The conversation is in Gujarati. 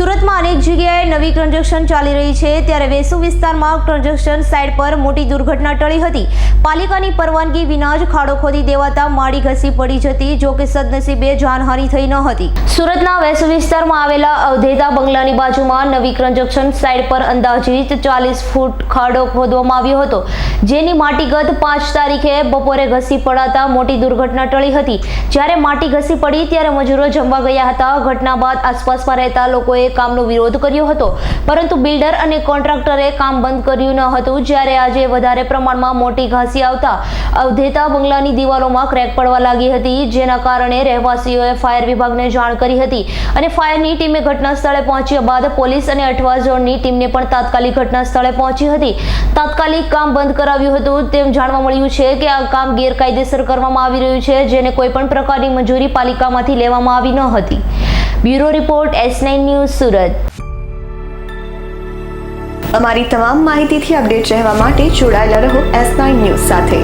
સુરતમાં અનેક જગ્યાએ નવી કન્સ્ટ્રક્શન ચાલી રહી છે, ત્યારે વેસુ વિસ્તારમાં કન્સ્ટ્રક્શન સાઇટ પર મોટી દુર્ઘટના ટળી હતી। પાલિકાની પરવાનગી વિના જ ખાડો ખોદી દેવાતા માળી ઘસી પડી જતી, જો કે સદનસીબે જાનહાનિ થઈ ન હતી। સુરતના વેસુ વિસ્તારમાં આવેલા અવધેતા બંગલાની બાજુમાં નવી કન્સ્ટ્રક્શન સાઇટ પર અંદાજિત 40 ફૂટ ખાડો ખોદવામાં આવ્યો હતો, જેની માટી ગત 5 તારીખે બપોરે ઘસી પડાતા મોટી દુર્ઘટના ટળી હતી। જ્યારે માટી ઘસી પડી ત્યારે મજૂરો જમવા ગયા હતા। ઘટના બાદ આસપાસમાં રહેતા લોકોએ કામનો વિરોધ કર્યો હતો, પરંતુ બિલ્ડર અને કોન્ટ્રાક્ટરે કામ બંધ કર્યું ન હતું। જ્યારે આજે વધારે પ્રમાણમાં મોટી ઘાસી આવતા અવધેતા બંગલાની દિવાલોમાં ક્રેક પડવા લાગી હતી, જેના કારણે રહેવાસીઓએ ફાયર વિભાગને જાણ કરી હતી અને ફાયરની ટીમે ઘટના સ્થળે પહોંચ્યા બાદ પોલીસ અને 8 ઝોનની ટીમને પણ તાત્કાલિક ઘટના સ્થળે પહોંચી હતી। તાત્કાલિક કામ બંધ કરાવ્યું હતું। તેમ જાણવા મળ્યું છે કે આ કામ ગેરકાયદેસર કરવામાં આવી રહ્યું છે, જેને કોઈ પણ પ્રકારની મંજૂરી પાલિકામાંથી લેવામાં આવી ન હતી। Bureau report S9 news Surat. અમારી તમામ માહિતીથી અપડેટ રહેવા માટે જોડાયેલા રહો S9 ન્યૂઝ સાથે।